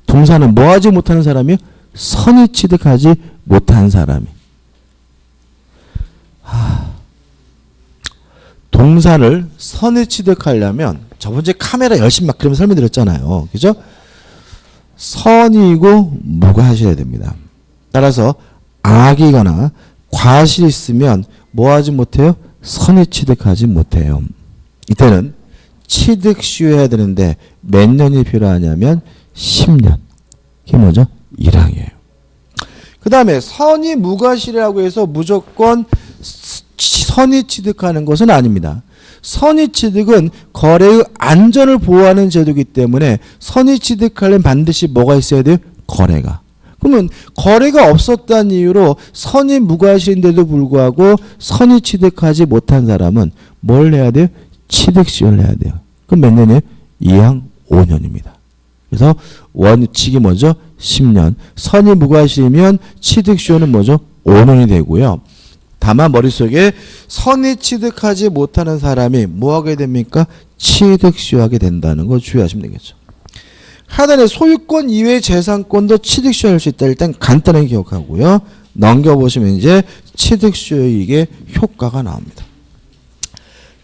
동산은 뭐 하지 못하는 사람이요? 선의 취득하지 못한 사람이. 동산을 선의 취득하려면 저번주에 카메라 열심히 막 그러면 설명드렸잖아요. 그죠? 선이고 무가 하셔야 됩니다. 따라서 악이거나 과실이 있으면 뭐 하지 못해요? 선의 취득하지 못해요. 이때는 취득시효해야 되는데 몇 년이 필요하냐면 10년. 그게 뭐죠? 1항이에요. 그 다음에 선이 무과실이라고 해서 무조건 선의 취득하는 것은 아닙니다. 선의 취득은 거래의 안전을 보호하는 제도이기 때문에 선의 취득하려면 반드시 뭐가 있어야 돼요? 거래가. 그러면 거래가 없었다는 이유로 선이 무과실인데도 불구하고 선의 취득하지 못한 사람은 뭘 해야 돼요? 취득시효를 해야 돼요. 그럼 몇 년이에요? 2항 5년입니다. 그래서 원칙이 뭐죠? 10년. 선이 무과실이면 취득시효는 뭐죠? 5년이 되고요. 다만 머릿속에 선의 취득하지 못하는 사람이 뭐 하게 됩니까? 취득시효하게 된다는 거 주의하시면 되겠죠. 하단에 소유권 이외의 재산권도 취득시효할 수 있다. 일단 간단하게 기억하고요. 넘겨보시면 이제 취득시효의 이게 효과가 나옵니다.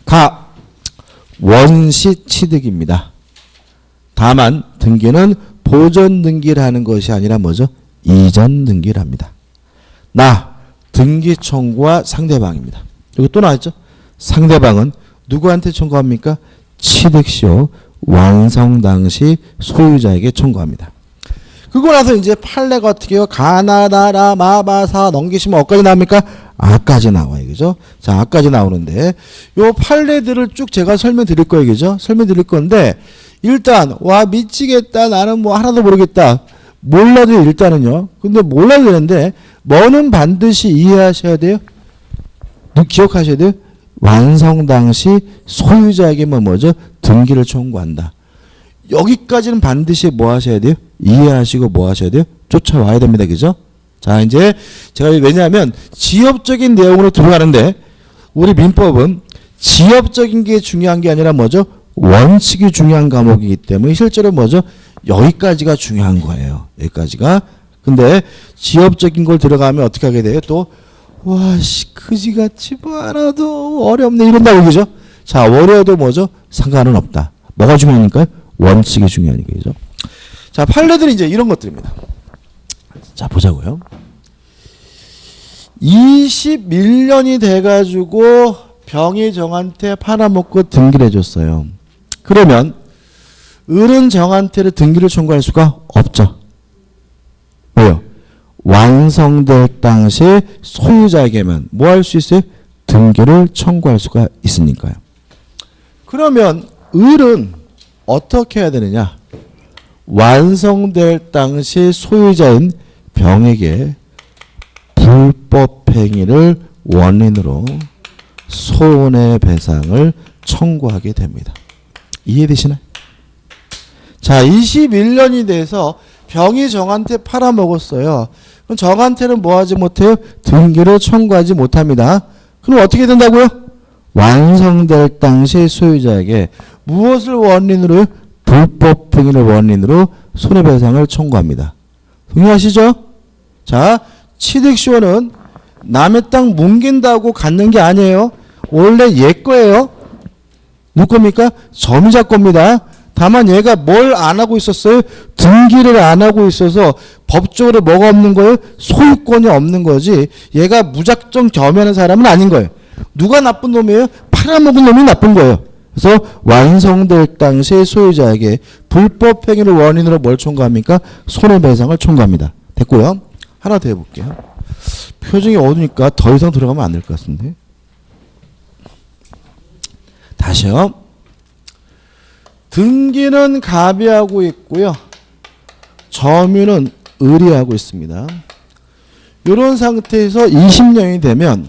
가 원시 취득입니다. 다만 등기는 보전 등기를 하는 것이 아니라 뭐죠? 이전 등기를 합니다. 나 등기 청구와 상대방입니다. 여기 또 나왔죠? 상대방은 누구한테 청구합니까? 취득시효 완성 당시 소유자에게 청구합니다. 그러고 나서 이제 판례가 어떻게 해요? 가나다라 마바사 넘기시면 어디까지 나옵니까? 아까지 나와요. 그죠? 자, 아까지 나오는데 요 판례들을 쭉 제가 설명드릴 거예요. 그죠? 설명드릴 건데 일단 와 미치겠다. 나는 뭐 하나도 모르겠다. 몰라도 일단은요. 근데 몰라도 되는데 뭐는 반드시 이해하셔야 돼요. 기억하셔야 돼요. 완성 당시 소유자에게만 뭐죠? 등기를 청구한다. 여기까지는 반드시 뭐 하셔야 돼요? 이해하시고 뭐 하셔야 돼요? 쫓아와야 됩니다. 그죠? 자, 이제 제가 왜냐하면 지엽적인 내용으로 들어가는데 우리 민법은 지엽적인 게 중요한 게 아니라 뭐죠? 원칙이 중요한 과목이기 때문에 실제로 뭐죠? 여기까지가 중요한 거예요. 여기까지가. 근데 지엽적인 걸 들어가면 어떻게 하게 돼요? 또 와, 씨, 그지같이 뭐 하나도 어렵네 이런다고 그죠? 자, 어려워도 뭐죠? 상관은 없다. 뭐가 중요하니까요? 원칙이 중요하니까 그죠? 자, 판례들이 이제 이런 것들입니다. 자, 보자고요. 21년이 돼가지고 병의정한테 팔아먹고 등기를 해줬어요. 그러면 을은정한테를 등기를 청구할 수가 없죠. 왜요? 완성될 당시 소유자에게만 뭐 할 수 있어요? 등기를 청구할 수가 있으니까요. 그러면 을은 어떻게 해야 되느냐? 완성될 당시 소유자인 병에게 불법행위를 원인으로 손해배상을 청구하게 됩니다. 이해되시나요? 자, 21년이 돼서 병이 정한테 팔아먹었어요. 그럼 정한테는 뭐 하지 못해요? 등기를 청구하지 못합니다. 그럼 어떻게 된다고요? 완성될 당시 소유자에게 무엇을 원인으로? 불법행위를 원인으로 손해배상을 청구합니다. 동의하시죠? 자, 취득시효는 남의 땅 뭉갠다고 갖는 게 아니에요. 원래 얘 거예요. 누구 겁니까? 점유자 겁니다. 다만 얘가 뭘 안 하고 있었어요? 등기를 안 하고 있어서 법적으로 뭐가 없는 거예요? 소유권이 없는 거지. 얘가 무작정 겸하는 사람은 아닌 거예요. 누가 나쁜 놈이에요? 팔아먹은 놈이 나쁜 거예요. 그래서 완성될 당시 소유자에게 불법행위를 원인으로 뭘 청구합니까? 손해배상을 청구합니다. 됐고요. 하나 더 해볼게요. 표정이 어두니까 더 이상 들어가면 안 될 것 같은데. 다시요. 등기는 갑이 하고 있고요. 점유는 을이 하고 있습니다. 이런 상태에서 20년이 되면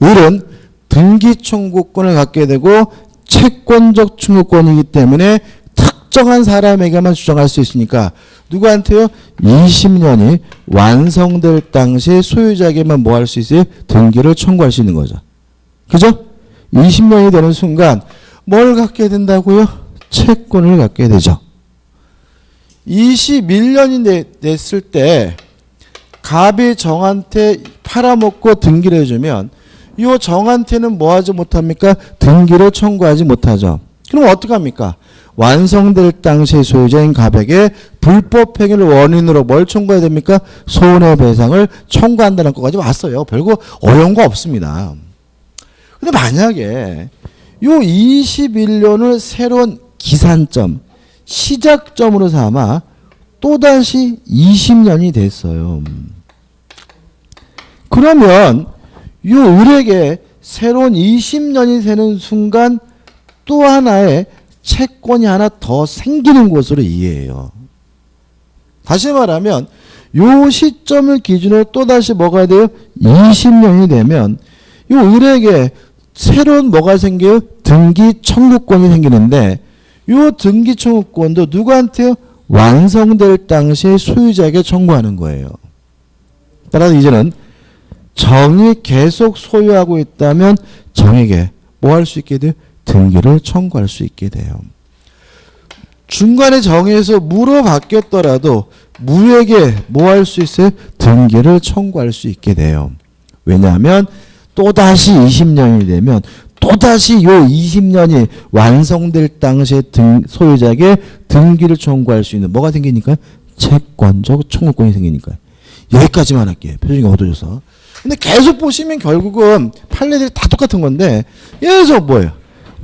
을은 등기 청구권을 갖게 되고 채권적 청구권이기 때문에 특정한 사람에게만 주장할 수 있으니까 누구한테요? 20년이 완성될 당시 소유자에게만 뭐 할 수 있어요? 등기를 청구할 수 있는 거죠. 그죠? 20년이 되는 순간 뭘 갖게 된다고요? 채권을 갖게 되죠. 21년이 됐을 때 갑이 정한테 팔아먹고 등기를 해주면 이 정한테는 뭐 하지 못합니까? 등기를 청구하지 못하죠. 그럼 어떡합니까? 완성될 당시 소유자인 갑에게 불법 행위를 원인으로 뭘 청구해야 됩니까? 손해배상을 청구한다는 것까지 왔어요. 별거 어려운 거 없습니다. 근데 만약에 요 21년을 새로운 기산점, 시작점으로 삼아 또다시 20년이 됐어요. 그러면 요 을에게 새로운 20년이 되는 순간 또 하나의 채권이 하나 더 생기는 것으로 이해해요. 다시 말하면 요 시점을 기준으로 또다시 뭐가 돼요? 20년이 되면 요 을에게 새로운 뭐가 생겨요? 등기 청구권이 생기는데 요 등기 청구권도 누구한테요? 완성될 당시에 소유자에게 청구하는 거예요. 따라서 이제는 정이 계속 소유하고 있다면 정에게 뭐 할 수 있게 돼요? 등기를 청구할 수 있게 돼요. 중간에 정에서 무로 바뀌었더라도 무에게 뭐 할 수 있어요? 등기를 청구할 수 있게 돼요. 왜냐하면 또다시 20년이 되면 또다시 요 20년이 완성될 당시에 소유자에게 등기를 청구할 수 있는 뭐가 생기니까? 채권적 청구권이 생기니까요. 여기까지만 할게요. 표준이 어두워져서. 근데 계속 보시면 결국은 판례들이 다 똑같은 건데 계속 뭐예요?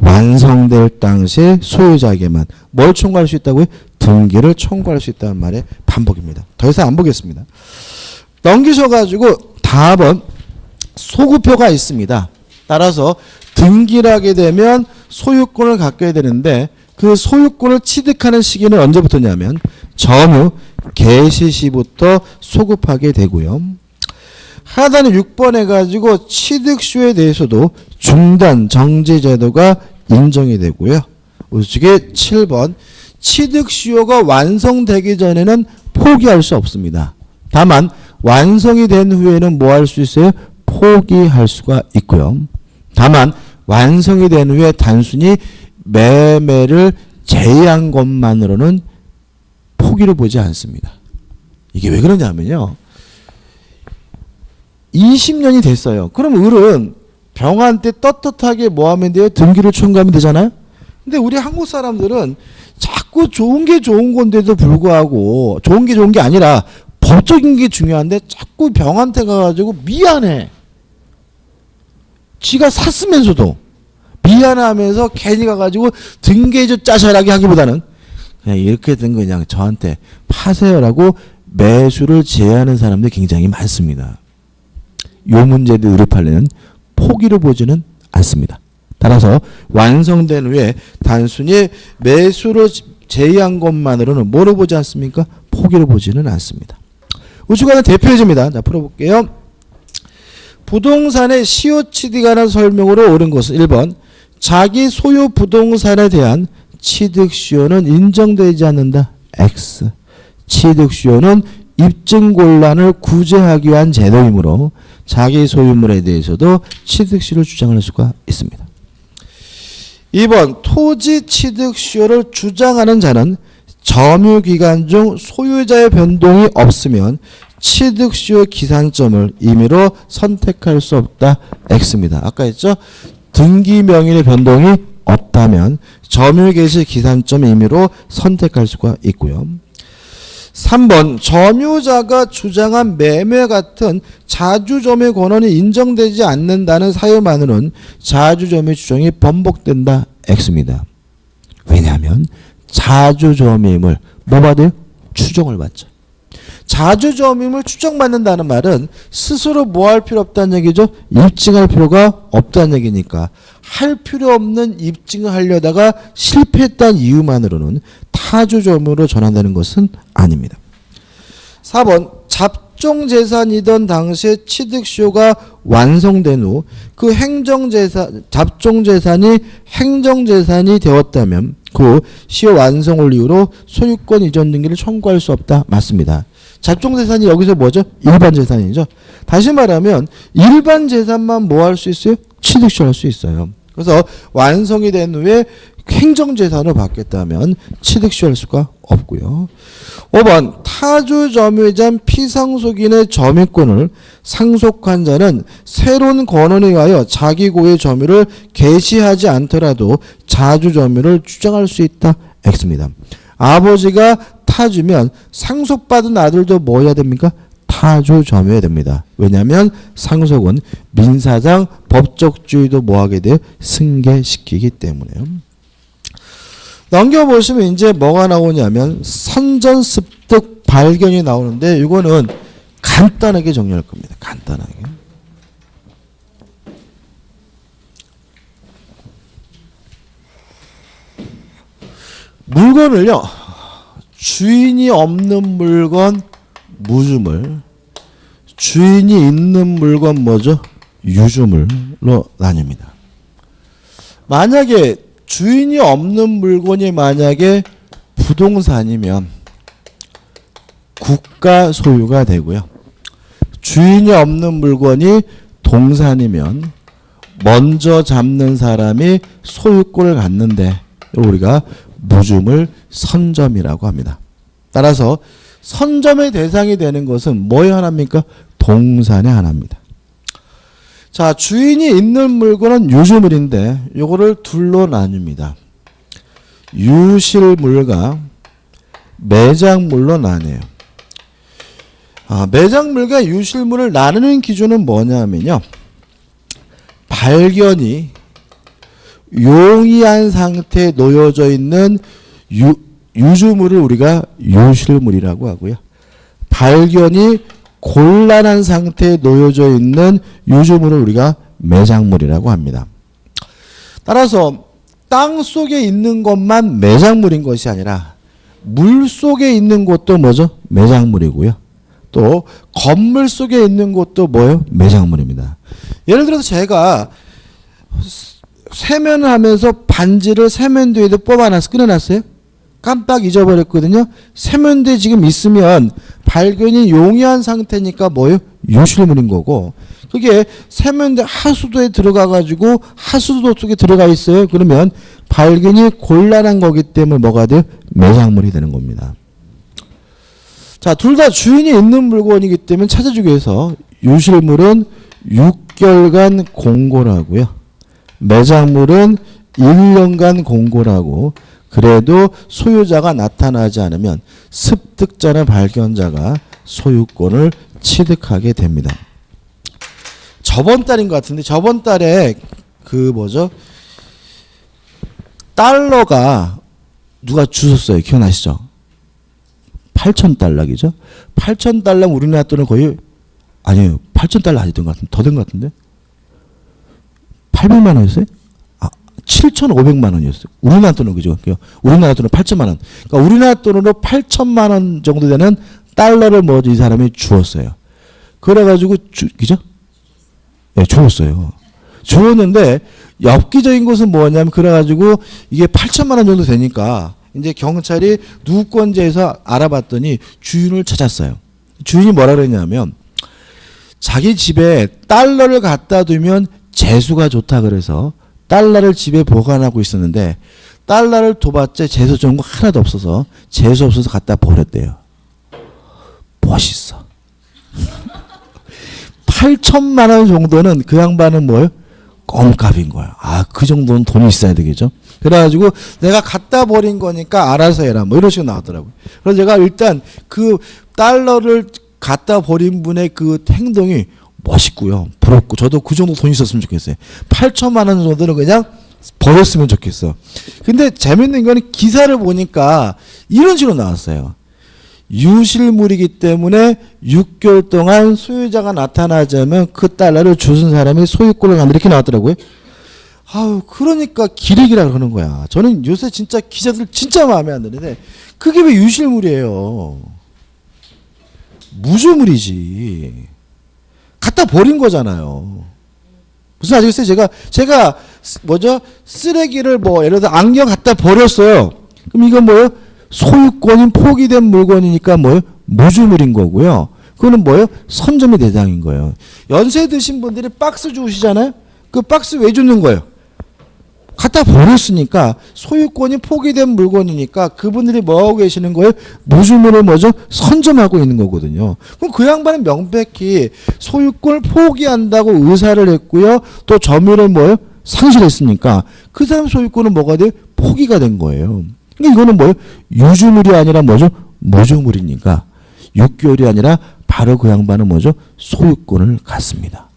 완성될 당시에 소유자에게만 뭘 청구할 수 있다고요? 등기를 청구할 수 있다는 말의 반복입니다. 더 이상 안 보겠습니다. 넘기셔가지고 다음은 소구표가 있습니다. 따라서 등기를 하게 되면 소유권을 갖게 되는데 그 소유권을 취득하는 시기는 언제부터냐면 점유 개시 시부터 소급하게 되고요. 하단에 6번 해가지고 취득시효에 대해서도 중단 정지 제도가 인정이 되고요. 우측에 7번 취득시효가 완성되기 전에는 포기할 수 없습니다. 다만 완성이 된 후에는 뭐 할 수 있어요? 포기할 수가 있고요. 다만 완성이 된 후에 단순히 매매를 제외한 것만으로는 포기를 보지 않습니다. 이게 왜 그러냐면요. 20년이 됐어요. 그럼 을은 병한테 떳떳하게 뭐 하면 돼요? 등기를 청구하면 되잖아요. 근데 우리 한국 사람들은 자꾸 좋은 게 좋은 건데도 불구하고 좋은 게 아니라 법적인 게 중요한데 자꾸 병한테 가가지고 미안해. 지가 샀으면서도 미안하면서 괜히 가가지고 등기해줘 짜잘하게 하기보다는 그냥 이렇게 된 거 그냥 저한테 파세요라고 매수를 제외하는 사람들이 굉장히 많습니다. 요 문제들 의뢰 판례는 포기를 보지는 않습니다. 따라서 완성된 후에 단순히 매수를 제외한 것만으로는 뭐를 보지 않습니까? 포기를 보지는 않습니다. 우측과는 대표해줍니다. 자, 풀어볼게요. 부동산의 시효취득에 관한 설명으로 옳은 것은 1번 자기 소유 부동산에 대한 취득시효는 인정되지 않는다. X. 취득시효는 입증곤란을 구제하기 위한 제도이므로 자기 소유물에 대해서도 취득시효를 주장할 수가 있습니다. 2번 토지 취득시효를 주장하는 자는 점유기간 중 소유자의 변동이 없으면 취득시효 기산점을 임의로 선택할 수 없다. X입니다. 아까 했죠? 등기 명의의 변동이 없다면 점유 개시 기산점 임의로 선택할 수가 있고요. 3번 점유자가 주장한 매매 같은 자주점유 권한이 인정되지 않는다는 사유만으로는 자주점유 주장이 번복된다. X입니다. 왜냐하면 자주점유임을 뭐 받아요? 추정을 받죠. 자주점유임을 추정받는다는 말은 스스로 뭐 할 필요 없다는 얘기죠? 입증할 필요가 없다는 얘기니까 할 필요 없는 입증을 하려다가 실패했다는 이유만으로는 타주점유로 전환되는 것은 아닙니다. 4번 잡종재산이던 당시에 취득시효가 완성된 후 그 잡종재산이 행정재산이 되었다면 그 시효 완성을 이유로 소유권 이전 등기를 청구할 수 없다. 맞습니다. 잡종재산이 여기서 뭐죠? 일반재산이죠. 다시 말하면 일반재산만 뭐 할 수 있어요? 취득시효 할 수 있어요. 그래서 완성이 된 후에 행정재산으로 받겠다면 취득시효할 수가 없고요. 5번 타주 점유자 피상속인의 점유권을 상속한 자는 새로운 권한에 의하여 자기 고유의 점유를 개시하지 않더라도 자주 점유를 주장할 수 있다. X입니다. 아버지가 타주면 상속받은 아들도 뭐 해야 됩니까? 타주 점유해야 됩니다. 왜냐하면 상속은 민사상 법적주의도 뭐하게 돼요? 승계시키기 때문에요. 넘겨보시면 이제 뭐가 나오냐면 선전습득 발견이 나오는데 이거는 간단하게 정리할 겁니다. 간단하게. 물건을요. 주인이 없는 물건 무주물, 주인이 있는 물건 뭐죠? 유주물로 나뉩니다. 만약에 주인이 없는 물건이 만약에 부동산이면 국가 소유가 되고요. 주인이 없는 물건이 동산이면 먼저 잡는 사람이 소유권을 갖는데 우리가 무주물 선점이라고 합니다. 따라서 선점의 대상이 되는 것은 뭐의 하나입니까? 동산의 하나입니다. 자, 주인이 있는 물건은 유주물인데 요거를 둘로 나뉩니다. 유실물과 매장물로 나뉘어요. 매장물과 유실물을 나누는 기준은 뭐냐면요. 발견이 용이한 상태에 놓여져 있는 유주물을 우리가 유실물이라고 하고요. 발견이 곤란한 상태에 놓여져 있는 유주물을 우리가 매장물이라고 합니다. 따라서 땅 속에 있는 것만 매장물인 것이 아니라 물 속에 있는 것도 뭐죠? 매장물이고요. 또 건물 속에 있는 것도 뭐예요? 매장물입니다. 예를 들어서 제가 세면을 하면서 반지를 세면대에도 뽑아놔서 꺼내놨어요. 깜빡 잊어버렸거든요. 세면대 지금 있으면 발견이 용이한 상태니까 뭐예요? 유실물인 거고, 그게 세면대 하수도에 들어가가지고 하수도 속에 들어가 있어요. 그러면 발견이 곤란한 거기 때문에 뭐가 돼요? 매장물이 되는 겁니다. 자, 둘 다 주인이 있는 물건이기 때문에 찾아주기 위해서 유실물은 6개월간 공고라고요. 매장물은 1년간 공고라고. 그래도 소유자가 나타나지 않으면 습득자나 발견자가 소유권을 취득하게 됩니다. 저번 달인 것 같은데 저번 달에 그 뭐죠? 달러가 누가 주셨어요. 기억나시죠? 8,000달러이죠. 8,000달러 우리나라 돈은 거의 아니에요. 8,000달러 아니던 것 같은데 더 된 것 같은데 800만 원이었어요? 7,500만 원이었어요. 우리나라 돈은 그죠? 우리나라 돈은 8천만 원. 그러니까 우리나라 돈으로 8천만 원 정도 되는 달러를 뭐 이 사람이 주었어요. 그래가지고 그죠? 네, 주었어요. 주었는데 엽기적인 것은 뭐냐면 그래가지고 이게 8천만 원 정도 되니까 이제 경찰이 누구건지에서 알아봤더니 주인을 찾았어요. 주인이 뭐라 그랬냐면 자기 집에 달러를 갖다 두면 재수가 좋다 그래서 달러를 집에 보관하고 있었는데 달러를 둬봤자 재수 좋은 거 하나도 없어서 재수 없어서 갖다 버렸대요. 멋있어. 8천만 원 정도는 그 양반은 뭐예요? 껌값인 거야. 그 정도는 돈이 있어야 되겠죠. 그래가지고 내가 갖다 버린 거니까 알아서 해라. 뭐 이런 식으로 나왔더라고요. 그래서 제가 일단 그 달러를 갖다 버린 분의 그 행동이 멋있고요. 부럽고 저도 그 정도 돈 있었으면 좋겠어요. 8천만 원 정도는 그냥 버렸으면 좋겠어. 근데 재밌는 거는 기사를 보니까 이런 식으로 나왔어요. 유실물이기 때문에 6개월 동안 소유자가 나타나자면 그 달러를 주신 사람이 소유권을 갖는다 이렇게 나왔더라고요. 그러니까 기레기라 그러는 거야. 저는 요새 진짜 기자들 진짜 마음에 안 드는데 그게 왜 유실물이에요? 무주물이지. 갖다 버린 거잖아요. 무슨 아시겠어요? 제가 뭐죠? 쓰레기를 뭐 예를 들어 안경 갖다 버렸어요. 그럼 이건 뭐예요? 소유권이 포기된 물건이니까 뭐예요? 무주물인 거고요. 그거는 뭐예요? 선점의 대상인 거예요. 연세 드신 분들이 박스 주시잖아요. 그 박스 왜 주는 거예요? 갖다 버렸으니까 소유권이 포기된 물건이니까 그분들이 뭐하고 계시는 거예요? 무주물을 뭐죠? 선점하고 있는 거거든요. 그럼 그 양반은 명백히 소유권을 포기한다고 의사를 했고요. 또 점유를 뭐예요? 상실했으니까 그 사람 소유권은 뭐가 돼요? 포기가 된 거예요. 그러니까 이거는 뭐예요? 유주물이 아니라 뭐죠? 무주물이니까 6개월이 아니라 바로 그 양반은 뭐죠? 소유권을 갖습니다.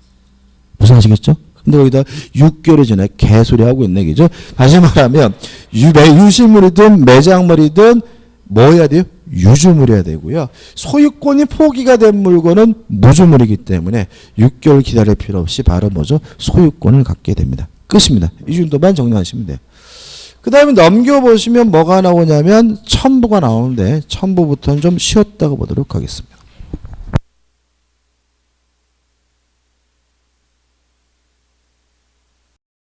무슨 아시겠죠? 근데 거기다 6개월이 전에 개소리 하고 있네, 그죠? 다시 말하면 유실물이든 매장물이든 뭐 해야 돼요? 유주물이어야 되고요. 소유권이 포기가 된 물건은 무주물이기 때문에 6개월 기다릴 필요 없이 바로 뭐죠? 소유권을 갖게 됩니다. 끝입니다. 이 정도만 정리하시면 돼요. 그 다음에 넘겨보시면 뭐가 나오냐면 첨부가 나오는데 첨부부터는 좀 쉬웠다고 보도록 하겠습니다.